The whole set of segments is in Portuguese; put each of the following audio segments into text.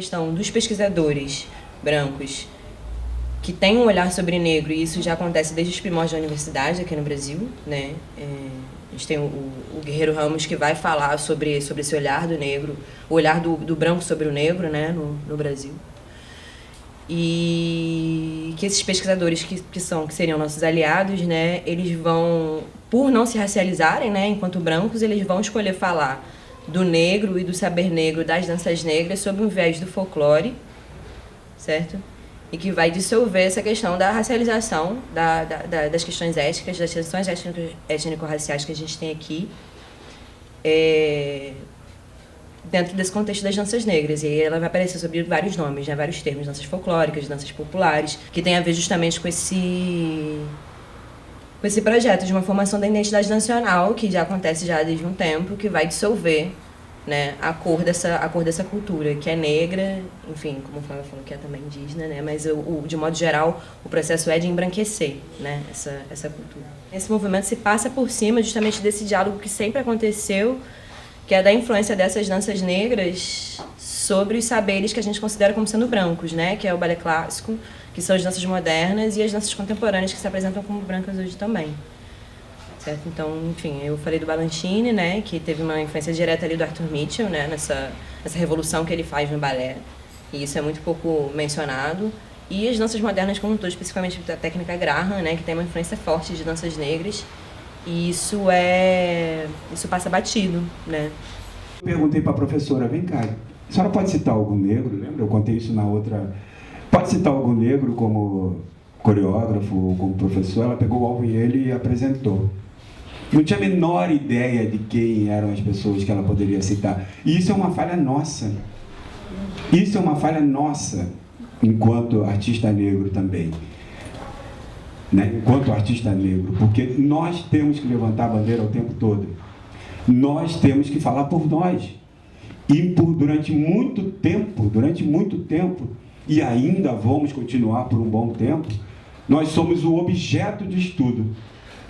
questão dos pesquisadores brancos que têm um olhar sobre negro, e isso já acontece desde os primórdios da universidade aqui no Brasil, né? A gente tem o Guerreiro Ramos, que vai falar sobre esse olhar do negro, o olhar do branco sobre o negro, né, no Brasil. E que esses pesquisadores que seriam nossos aliados, né, eles vão, por não se racializarem, né, enquanto brancos, eles vão escolher falar do negro e do saber negro, das danças negras, sob o viés do folclore, certo? E que vai dissolver essa questão da racialização, das questões étnicas, das tensões étnico-raciais que a gente tem aqui, dentro desse contexto das danças negras. E aí ela vai aparecer sob vários nomes, né, vários termos, danças folclóricas, danças populares, que tem a ver justamente com esse projeto de uma formação da identidade nacional, que já acontece já desde um tempo, que vai dissolver, né, a cor dessa cultura, que é negra, enfim, como o Flávio falou, que é também indígena, né, mas de modo geral o processo é de embranquecer, né, essa cultura. Esse movimento se passa por cima justamente desse diálogo que sempre aconteceu, que é da influência dessas danças negras sobre os saberes que a gente considera como sendo brancos, né, que é o balé clássico, que são as danças modernas, e as danças contemporâneas que se apresentam como brancas hoje também. Certo? Então, enfim, eu falei do Balanchine, né, que teve uma influência direta ali do Arthur Mitchell, né, nessa revolução que ele faz no balé, e isso é muito pouco mencionado. E as danças modernas como um todo, especificamente a técnica Graham, né, que tem uma influência forte de danças negras, e isso passa batido, né. Eu perguntei para a professora, vem cá, a senhora pode citar algum negro, lembra? Eu contei isso na outra... Pode citar algum negro como coreógrafo ou como professor? Ela pegou o alvo e ele e apresentou. Não tinha a menor ideia de quem eram as pessoas que ela poderia citar. E isso é uma falha nossa. Isso é uma falha nossa, enquanto artista negro também. Né? Enquanto artista negro. Porque nós temos que levantar a bandeira o tempo todo. Nós temos que falar por nós. E durante muito tempo, e ainda vamos continuar por um bom tempo, nós somos o objeto de estudo.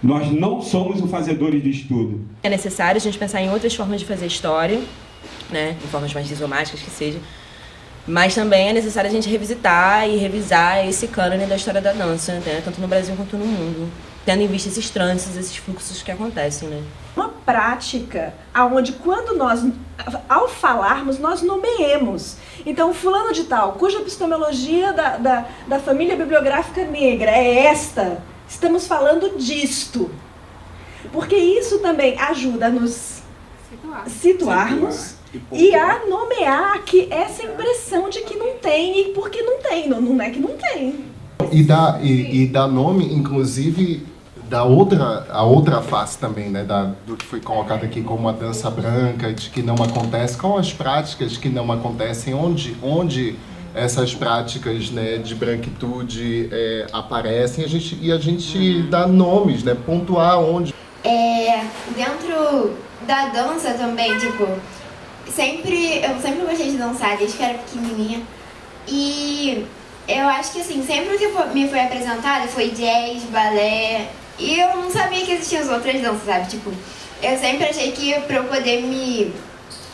Nós não somos os fazedores de estudo. É necessário a gente pensar em outras formas de fazer história, né, em formas mais rizomáticas que seja, mas também é necessário a gente revisitar e revisar esse cânone da história da dança, né, tanto no Brasil quanto no mundo, tendo em vista esses trânsitos, esses fluxos que acontecem, né. Uma prática onde, quando nós, ao falarmos, nós nomeemos. Então, fulano de tal, cuja epistemologia da família bibliográfica negra é esta, estamos falando disto. Porque isso também ajuda a nos situarmos e a nomear que essa impressão de que não tem, e porque não tem, não é que não tem. E dá nome, inclusive, a outra face também, né, do que foi colocado aqui como a dança branca, de que não acontece, com as práticas que não acontecem, onde essas práticas, né, de branquitude aparecem, a gente dá nomes, né, pontuar onde. Dentro da dança também, tipo, eu sempre gostei de dançar desde que era pequenininha, e eu acho que assim, sempre o que me foi apresentado foi jazz, balé, e eu não sabia que existiam as outras danças, sabe? Tipo, eu sempre achei que pra eu poder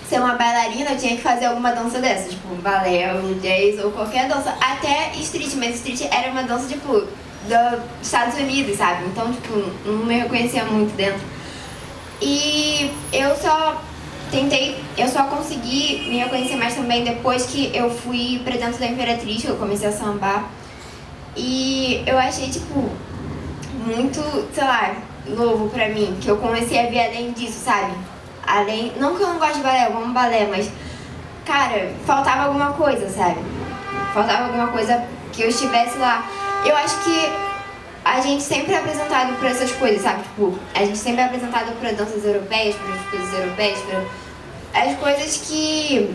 ser uma bailarina eu tinha que fazer alguma dança dessa, tipo balé, ou jazz, ou qualquer dança, até street, mas street era uma dança, tipo, dos Estados Unidos, sabe? Então, tipo, não me reconhecia muito dentro. E eu só consegui me reconhecer mais também depois que eu fui pra dentro da Imperatriz, que eu comecei a sambar. E eu achei, tipo, muito, sei lá, novo pra mim, que eu comecei a ver além disso, sabe? Não que eu não goste de balé, eu amo balé, mas, cara, faltava alguma coisa, sabe? Faltava alguma coisa que eu estivesse lá. Eu acho que a gente sempre é apresentado por essas coisas, sabe? Tipo, a gente sempre é apresentado por danças europeias, por coisas europeias, por as coisas que...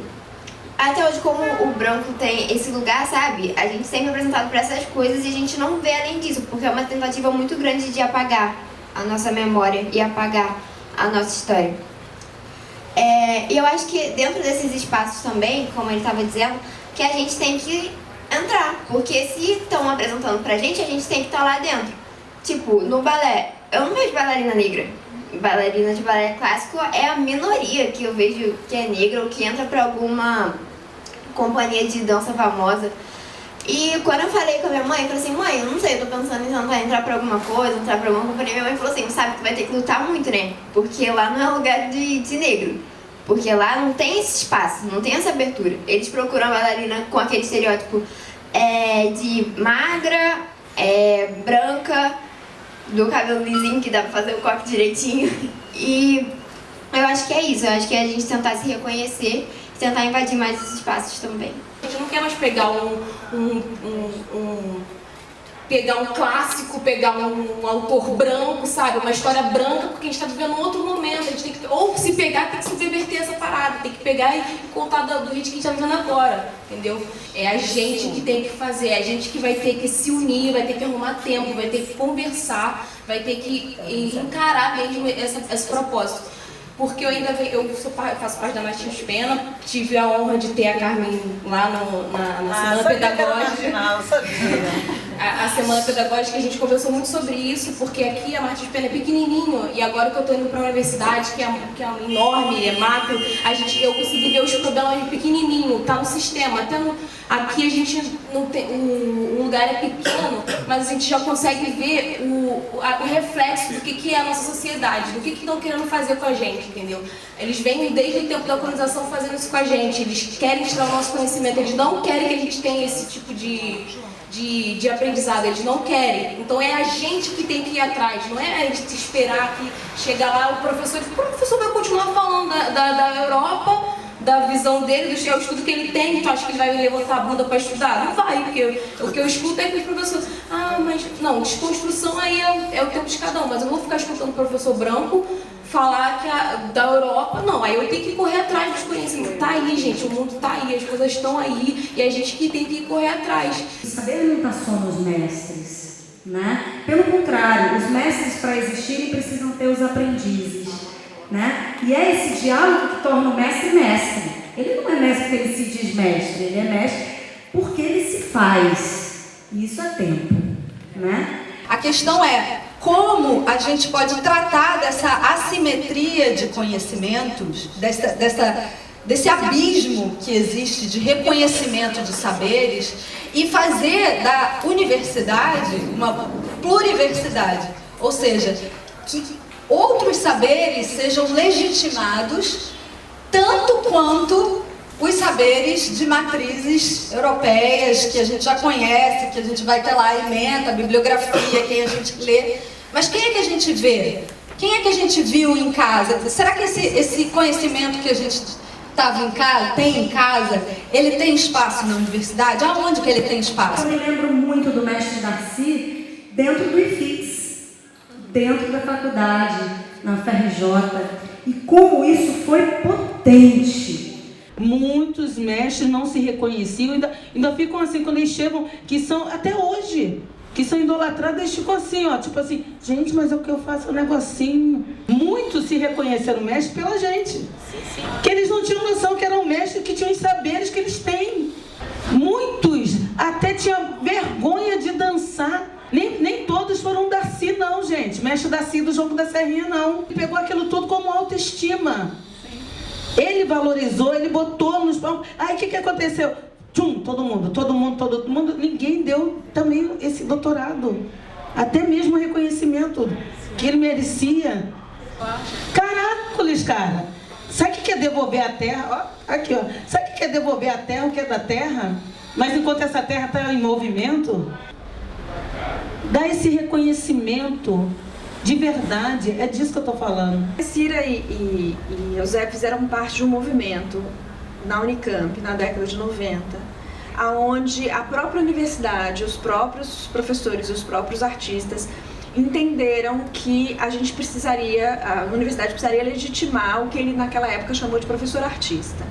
Até hoje, como o branco tem esse lugar, sabe? A gente sempre é apresentado por essas coisas e a gente não vê além disso, porque é uma tentativa muito grande de apagar a nossa memória e apagar a nossa história. E eu acho que dentro desses espaços também, como ele estava dizendo, que a gente tem que entrar, porque se estão apresentando pra gente, a gente tem que estar lá dentro. Tipo, no balé, eu não vejo bailarina negra. Bailarina de balé clássico é a minoria que eu vejo que é negra ou que entra pra companhia de dança famosa. E quando eu falei com a minha mãe, eu falei assim, mãe, eu não sei, eu tô pensando em entrar pra alguma coisa, entrar pra alguma companhia. Minha mãe falou assim, sabe, tu vai ter que lutar muito, né? Porque lá não é lugar de negro. Porque lá não tem esse espaço, não tem essa abertura. Eles procuram a bailarina com aquele estereótipo de magra, branca, do cabelo lisinho, que dá pra fazer o coque direitinho. E eu acho que é isso, eu acho que é a gente tentar se reconhecer e tentar invadir mais esses espaços também. A gente não quer mais pegar pegar um clássico, pegar um autor branco, sabe? Uma história branca, porque a gente está vivendo um outro momento. A gente tem que, ou se pegar, tem que subverter essa parada, tem que pegar e contar do ritmo que a gente está vivendo agora, entendeu? É a gente que tem que fazer, é a gente que vai ter que se unir, vai ter que arrumar tempo, vai ter que conversar, vai ter que encarar mesmo esse propósito. Porque eu faço parte da Martins Pena, tive a honra de ter a Carmen lá na Semana Pedagógica. A Semana Pedagógica, a gente conversou muito sobre isso, porque aqui a Martins Pena é pequenininho, e agora que eu estou indo para a universidade, que é enorme, é macro, eu consegui ver os problemas pequenininho, tá no sistema. Aqui a gente não tem, o lugar é pequeno, mas a gente já consegue ver o reflexo do que é a nossa sociedade, do que estão querendo fazer com a gente, entendeu? Eles vêm desde o tempo da colonização fazendo isso com a gente, eles querem tirar o nosso conhecimento, eles não querem que a gente tenha esse tipo de aprendizado, eles não querem. Então é a gente que tem que ir atrás, não é a gente esperar que chegar lá o professor vai continuar falando da Europa, da visão dele, do estudo que ele tem. Tu acha que ele vai levantar a bunda para estudar? Não vai, porque o que eu escuto é que os professores, mas não, desconstrução aí é o tempo de cada um, mas eu não vou ficar escutando o professor branco falar da Europa, não, aí eu tenho que correr atrás dos conhecimentos. Tá aí, gente, o mundo tá aí, as coisas estão aí, e a gente que tem que correr atrás. O saber não está só nos mestres, né? Pelo contrário, os mestres, para existirem, precisam ter os aprendizes, né? E é esse diálogo que torna o mestre mestre. Ele não é mestre porque ele se diz mestre, ele é mestre porque ele se faz. E isso é tempo, né? A questão é como a gente pode tratar dessa assimetria de conhecimentos, desse abismo que existe de reconhecimento de saberes e fazer da universidade uma pluriversidade, ou seja, que outros saberes sejam legitimados tanto quanto os saberes de matrizes europeias que a gente já conhece, que a gente vai ter lá a ementa, a bibliografia, quem a gente lê. Mas quem é que a gente vê? Quem é que a gente viu em casa? Será que esse conhecimento que a gente tem em casa, ele tem espaço na universidade? Aonde que ele tem espaço? Eu me lembro muito do mestre Darcy dentro do IFIX, dentro da faculdade, na FRJ, e como isso foi potente. Muitos mestres não se reconheciam, ainda ficam assim, quando eles chegam, que são, até hoje, que são idolatrados, eles ficam assim, ó, tipo assim, gente, mas é o que eu faço, é um negocinho. Muitos se reconheceram mestres pela gente. Que eles não tinham noção que eram mestres, que tinham os saberes que eles têm. Muitos até tinham vergonha de dançar. Nem todos foram Darcy, não, gente. Mestre Darcy do Jogo da Serrinha, não. Ele pegou aquilo tudo como autoestima. Ele valorizou, ele botou nos palcos. Aí o que aconteceu? Tchum, todo mundo. Ninguém deu também esse doutorado. Até mesmo o reconhecimento que ele merecia. Caracoles, cara. Sabe o que é devolver a terra? Ó, aqui, ó. Sabe o que é devolver a terra, o que é da terra? Mas enquanto essa terra está em movimento, dá esse reconhecimento de verdade. É disso que eu estou falando. Cira e Eusébio fizeram parte de um movimento na Unicamp, na década de 90, aonde a própria universidade, os próprios professores, os próprios artistas entenderam que a universidade precisaria legitimar o que ele naquela época chamou de professor artista.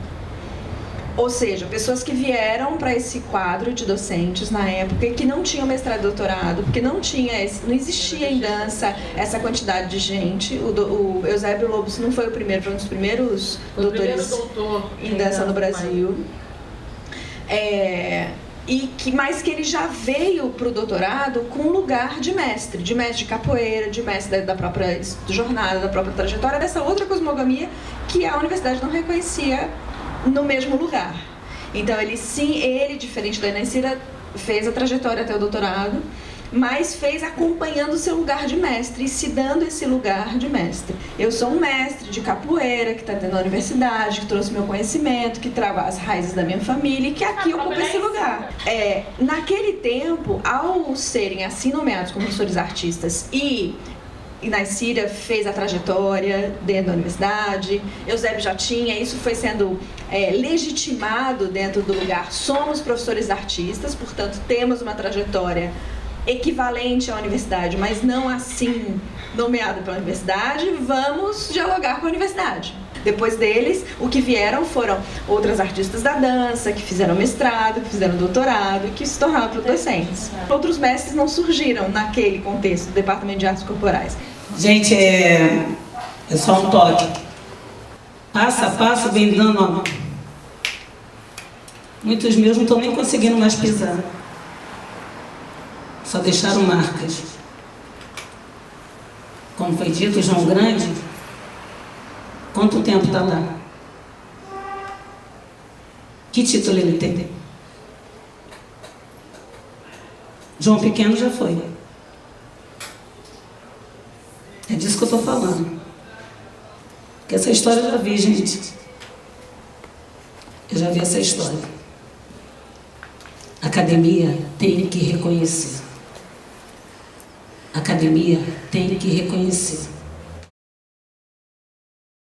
Ou seja, pessoas que vieram para esse quadro de docentes na época e que não tinham mestrado e doutorado, porque não existia em dança essa quantidade de gente. O Eusébio Lobos não foi o primeiro, foi um dos primeiros doutores em dança no Brasil. Mas que ele já veio para o doutorado com lugar de mestre de capoeira, de mestre da própria jornada, da própria trajetória, dessa outra cosmogonia que a universidade não reconhecia no mesmo lugar. Então ele, diferente da Inaicira, fez a trajetória até o doutorado, mas fez acompanhando o seu lugar de mestre e se dando esse lugar de mestre. Eu sou um mestre de capoeira que está dentro da universidade, que trouxe meu conhecimento, que trava as raízes da minha família e que aqui ocupa esse lugar. Naquele tempo, ao serem assim nomeados como professores artistas e Inaicira fez a trajetória dentro da universidade, Eusébio já tinha, isso foi sendo legitimado dentro do lugar. Somos professores artistas, portanto temos uma trajetória equivalente à universidade, mas não assim nomeada pela universidade, vamos dialogar com a universidade. Depois deles, o que vieram foram outras artistas da dança, que fizeram mestrado, que fizeram doutorado e que se tornaram docentes. Outros mestres não surgiram naquele contexto do Departamento de Artes Corporais. Gente, é só um toque. Passo a passo vem dando a mão. Muitos meus não estão nem conseguindo mais pisar. Só deixaram marcas. Como foi dito, João Grande, quanto tempo está lá? Que título ele tem? João Pequeno já foi. É disso que eu estou falando. Porque essa história eu já vi, gente. Eu já vi essa história. A academia tem que reconhecer. A academia tem que reconhecer.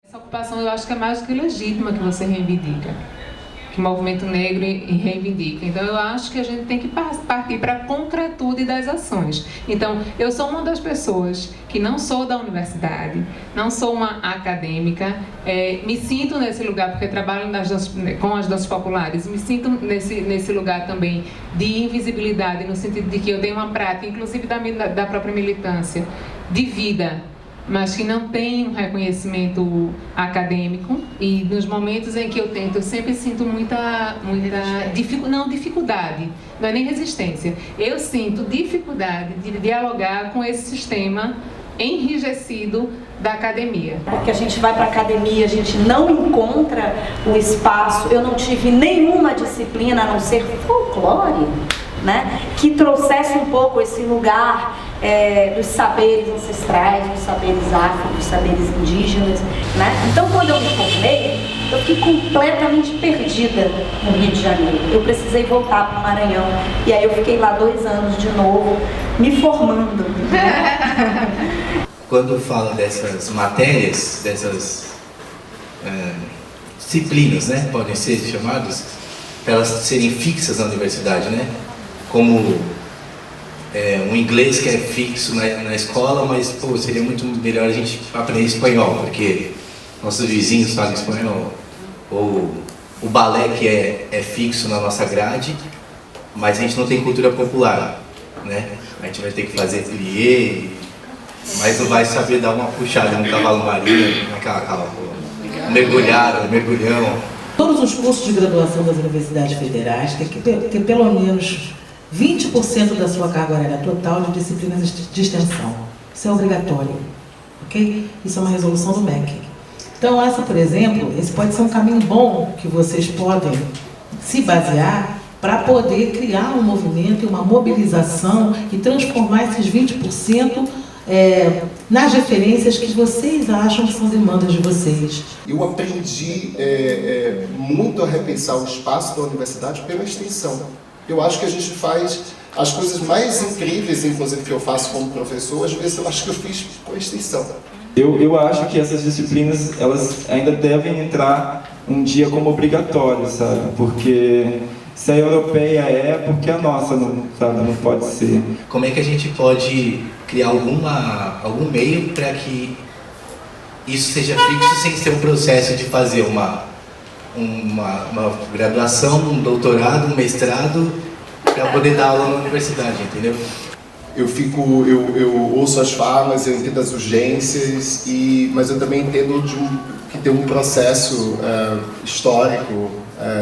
Essa ocupação eu acho que é mais do que legítima que você reivindica, que o movimento negro reivindica. Então eu acho que a gente tem que partir para a concretude das ações. Então eu sou uma das pessoas que não sou da universidade, não sou uma acadêmica, me sinto nesse lugar porque trabalho com as danças populares, me sinto nesse lugar também de invisibilidade, no sentido de que eu tenho uma prática, inclusive da própria militância, de vida, mas que não tem um reconhecimento acadêmico, e nos momentos em que eu tento, eu sempre sinto muita dificuldade, não é nem resistência, eu sinto dificuldade de dialogar com esse sistema enrijecido da academia. Porque a gente vai para a academia, a gente não encontra o espaço. Eu não tive nenhuma disciplina, a não ser folclore, né, que trouxesse um pouco esse lugar dos saberes ancestrais, dos saberes afro, dos saberes indígenas, né? Então, quando eu me formei, eu fiquei completamente perdida no Rio de Janeiro. Eu precisei voltar para o Maranhão. E aí eu fiquei lá 2 anos de novo, me formando. Né? Quando fala dessas matérias, dessas disciplinas, né, podem ser chamadas, para elas serem fixas na universidade, né? Como um inglês que é fixo na escola, mas pô, seria muito melhor a gente aprender espanhol, porque nossos vizinhos falam espanhol. Ou o balé que é fixo na nossa grade, mas a gente não tem cultura popular, né? A gente vai ter que fazer plié, mas não vai saber dar uma puxada no cavalo marinho, um mergulhão. Todos os cursos de graduação das universidades federais têm que ter pelo menos 20% da sua carga horária total de disciplinas de extensão. Isso é obrigatório, ok? Isso é uma resolução do MEC. Então, essa, por exemplo, esse pode ser um caminho bom que vocês podem se basear para poder criar um movimento e uma mobilização e transformar esses 20% nas referências que vocês acham que são demandas de vocês. Eu aprendi muito a repensar o espaço da universidade pela extensão. Eu acho que a gente faz as coisas mais incríveis, inclusive, que eu faço como professor, às vezes eu acho que eu fiz com a extensão. Eu acho que essas disciplinas, elas ainda devem entrar um dia como obrigatórias, sabe? Porque se a europeia porque a nossa não, sabe? Não pode ser. Como é que a gente pode criar algum meio para que isso seja fixo sem ser um processo de fazer uma graduação, um doutorado, um mestrado, para poder dar aula na universidade, entendeu? Eu ouço as falas, eu entendo as urgências, mas eu também entendo que tem um processo histórico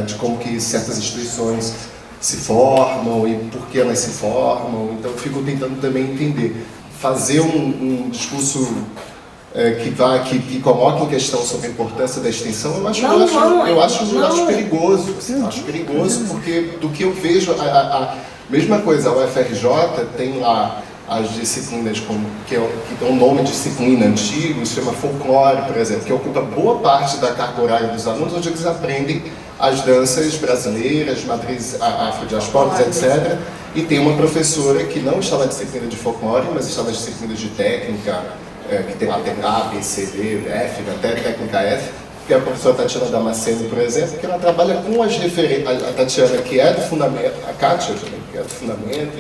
de como que certas instituições se formam e por que elas se formam. Então eu fico tentando também entender, fazer um discurso que coloca em questão sobre a importância da extensão, eu acho perigoso. Assim, acho perigoso porque do que eu vejo, a mesma coisa, a UFRJ tem lá as disciplinas que dão nome de disciplina antigo, se chama folclore, por exemplo, que ocupa boa parte da carga horária dos alunos, onde eles aprendem as danças brasileiras, matrizes afrodiaspóricas, etc. E tem uma professora que não está na disciplina de folclore, mas está nas disciplinas de técnica, que tem lá A, B, C, D, F, até técnica F, que é a professora Tatiana Damasceno, por exemplo, que ela trabalha com as referências, a Tatiana, que é do fundamento, a Kátia também, que é do fundamento,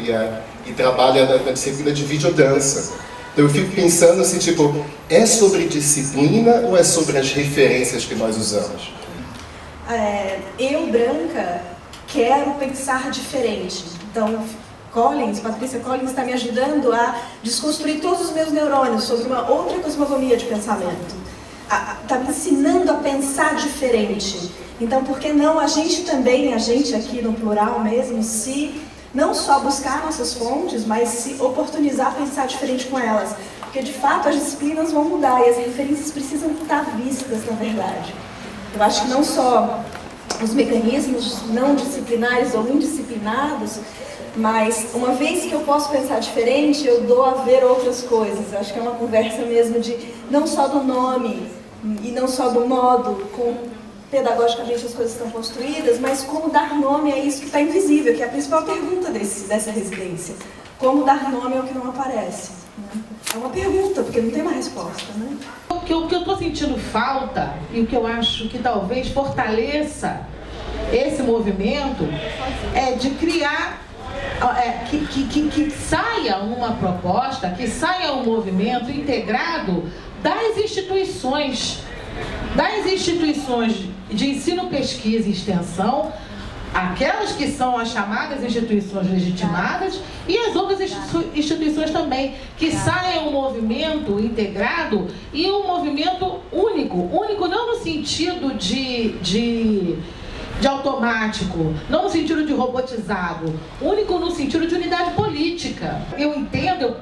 e trabalha na disciplina de videodança. Então eu fico pensando assim, tipo, é sobre disciplina ou é sobre as referências que nós usamos? Eu, branca, quero pensar diferente. Então, Patrícia Collins está me ajudando a desconstruir todos os meus neurônios sobre uma outra cosmogonia de pensamento. Está me ensinando a pensar diferente. Então, por que não a gente aqui no plural mesmo, se não só buscar nossas fontes, mas se oportunizar a pensar diferente com elas? Porque, de fato, as disciplinas vão mudar e as referências precisam estar vistas, na verdade. Eu acho que não só os mecanismos não disciplinares ou indisciplinados, mas uma vez que eu posso pensar diferente, eu dou a ver outras coisas. Eu acho que é uma conversa mesmo de não só do nome e não só do modo como pedagogicamente as coisas estão construídas, mas como dar nome a isso que está invisível, que é a principal pergunta dessa residência. Como dar nome ao que não aparece? É uma pergunta, porque não tem uma resposta, né? O que eu estou sentindo falta, e o que eu acho que talvez fortaleça esse movimento, é de criar, que saia uma proposta, que saia um movimento integrado das instituições de ensino, pesquisa e extensão, aquelas que são as chamadas instituições legitimadas e as outras instituições também, que saia um movimento integrado e um movimento único não no sentido de automático, não no sentido de robotizado, único no sentido de unidade política. Eu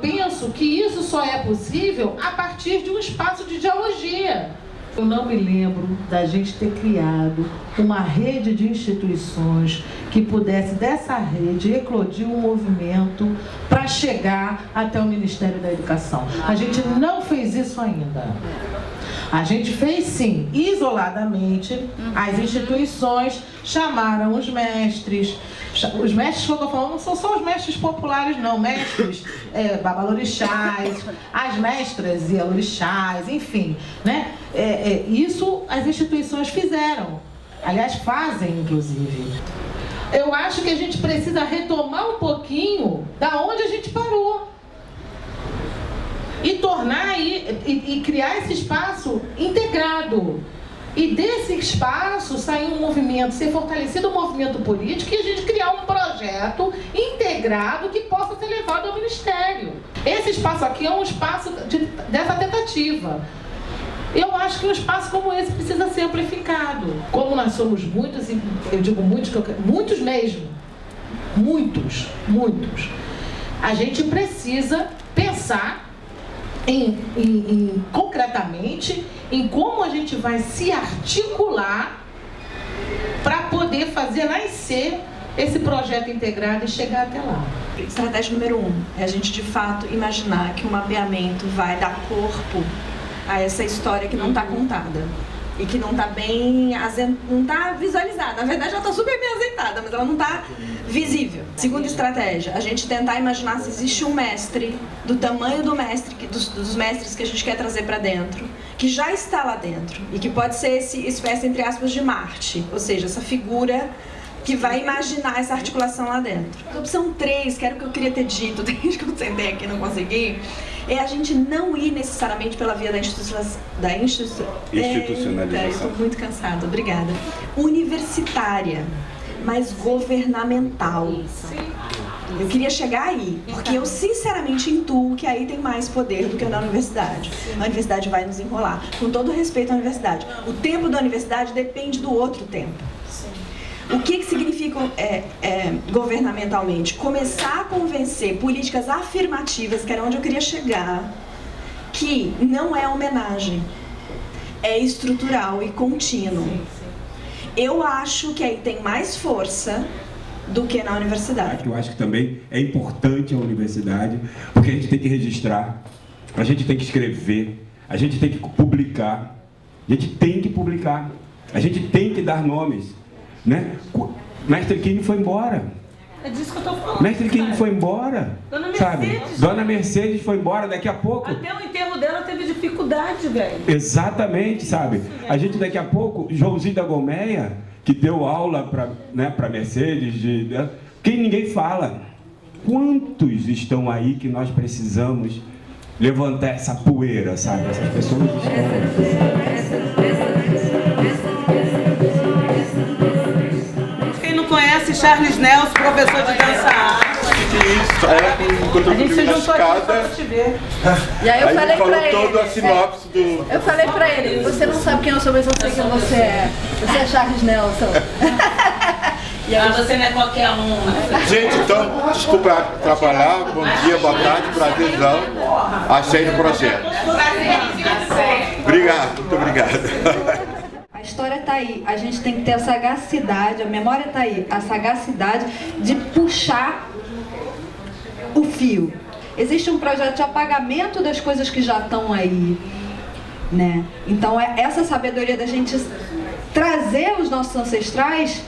penso que isso só é possível a partir de um espaço de dialogia. Eu não me lembro da gente ter criado uma rede de instituições que pudesse, dessa rede, eclodir um movimento para chegar até o Ministério da Educação. A gente não fez isso ainda. A gente fez, sim, isoladamente. As instituições chamaram os mestres. Os mestres que eu estou falando não são só os mestres populares, não. Mestres babalorixás, as mestras e alorixás, enfim, né? Isso as instituições fizeram. Aliás, fazem, inclusive. Eu acho que a gente precisa retomar um pouquinho da onde a gente parou. E tornar e criar esse espaço integrado. E desse espaço sair um movimento, ser fortalecido um movimento político e a gente criar um projeto integrado que possa ser levado ao Ministério. Esse espaço aqui é um espaço dessa tentativa. Eu acho que um espaço como esse precisa ser amplificado. Como nós somos muitos, e eu digo muitos mesmo, muitos, a gente precisa pensar concretamente em como a gente vai se articular para poder fazer nascer esse projeto integrado e chegar até lá. Estratégia número 1 é a gente de fato imaginar que o mapeamento vai dar corpo a essa história que não está contada e que não está não está visualizada. Na verdade, ela está super bem azeitada, mas ela não está visível. Segunda estratégia, a gente tentar imaginar se existe um mestre, do tamanho do mestre, dos mestres que a gente quer trazer para dentro, que já está lá dentro e que pode ser essa espécie, entre aspas, de Marte, ou seja, essa figura que vai imaginar essa articulação lá dentro. Opção 3, que era o que eu queria ter dito desde que eu sentei aqui e não consegui, é a gente não ir necessariamente pela via da institucionalização. Estou muito cansada, obrigada. Universitária, mas governamental. Eu queria chegar aí, porque eu sinceramente intuo que aí tem mais poder do que na universidade. A universidade vai nos enrolar, com todo respeito à universidade. O tempo da universidade depende do outro tempo. O que significa governamentalmente? Começar a convencer políticas afirmativas, que era onde eu queria chegar, aqui não é homenagem, é estrutural e contínuo. Eu acho que aí tem mais força do que na universidade. Eu acho que também é importante a universidade, porque a gente tem que registrar, a gente tem que escrever, a gente tem que publicar, a gente tem que publicar, a gente tem que dar nomes, né? Mestre King foi embora. É disso que eu tô falando. Mestre King foi embora. Dona Mercedes. Sabe? Dona Mercedes foi embora daqui a pouco. Até o enterro dela teve dificuldade, velho. Exatamente, sabe? A gente daqui a pouco, Joãozinho da Gomeia, que deu aula para Mercedes, quem ninguém fala. Quantos estão aí que nós precisamos levantar essa poeira, sabe? Essas pessoas Quem não conhece Charles Nelson, professor de dança arte. A gente se juntou aqui pra te ver. E aí eu falei pra ele. Todo a sinopse do... Eu falei pra ele, você não sabe quem eu sou, mas eu sei quem você é. Você é Charles Nelson. E aí você não é qualquer um. Gente, então, desculpa atrapalhar. Bom dia, boa tarde, prazerzão. Achei no projeto. Obrigado, muito obrigado. A história está aí, a gente tem que ter a sagacidade, a memória está aí, a sagacidade de puxar o fio. Existe um projeto de apagamento das coisas que já estão aí, né? Então é essa sabedoria da gente trazer os nossos ancestrais,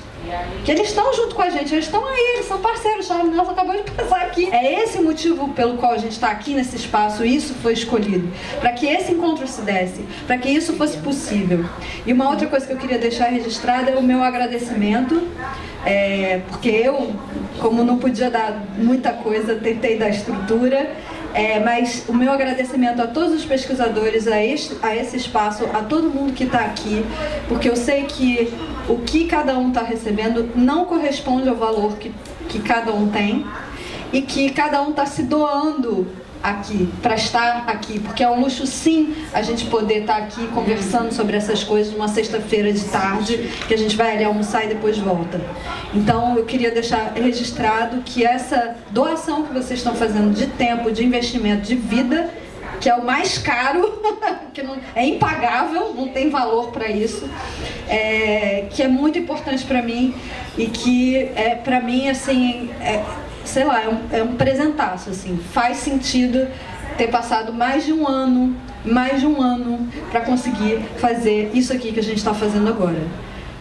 que eles estão junto com a gente, eles estão aí, eles são parceiros, o Charles Nelson acabou de passar aqui. É esse o motivo pelo qual a gente está aqui nesse espaço, e isso foi escolhido, para que esse encontro se desse, para que isso fosse possível. E uma outra coisa que eu queria deixar registrada é o meu agradecimento, porque eu, como não podia dar muita coisa, tentei dar estrutura, mas o meu agradecimento a todos os pesquisadores, a esse espaço, a todo mundo que está aqui, porque eu sei que o que cada um está recebendo não corresponde ao valor que cada um tem, e que cada um está se doando aqui, para estar aqui, porque é um luxo sim a gente poder estar aqui conversando sobre essas coisas numa sexta-feira de tarde, que a gente vai ali almoçar e depois volta. Então eu queria deixar registrado que essa doação que vocês estão fazendo de tempo, de investimento, de vida, que é o mais caro, que não, é impagável, não tem valor para isso, que é muito importante para mim, e que para mim assim sei lá, é um presentaço, assim. Faz sentido ter passado mais de um ano para conseguir fazer isso aqui que a gente está fazendo agora.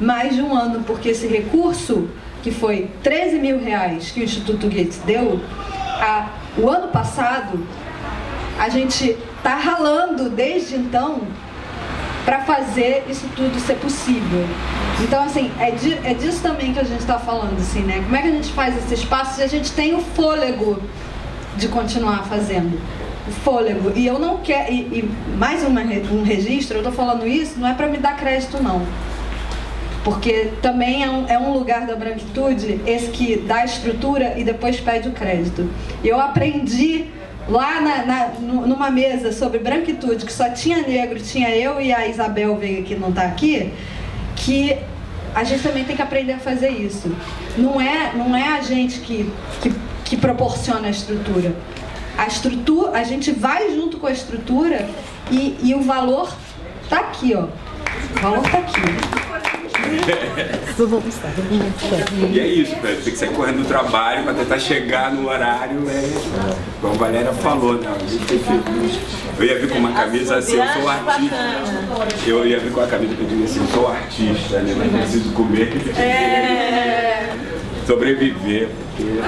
Mais de um ano, porque esse recurso, que foi 13 mil reais que o Instituto Gates deu, o ano passado, a gente está ralando desde então para fazer isso tudo ser possível. Então, assim, é disso também que a gente está falando, assim, né? Como é que a gente faz esse espaço se a gente tem o fôlego de continuar fazendo? O fôlego. E eu não quero... E mais um registro, eu estou falando isso, não é para me dar crédito, não. Porque também é um lugar da branquitude, esse que dá estrutura e depois pede o crédito. Eu aprendi lá numa mesa sobre branquitude, que só tinha negro, tinha eu e a Isabel Veiga, que não está aqui, que a gente também tem que aprender a fazer isso. Não é a gente que proporciona a estrutura. A gente vai junto com a estrutura e o valor está aqui, ó. O valor está aqui. E é isso, velho. Tem que sair correndo do trabalho para tentar chegar no horário. Como a Valéria falou, né? Eu ia vir com uma camisa assim, eu sou artista. Eu ia vir com a camisa que eu digo assim, eu sou artista, né? Mas preciso comer, sobreviver. Porque...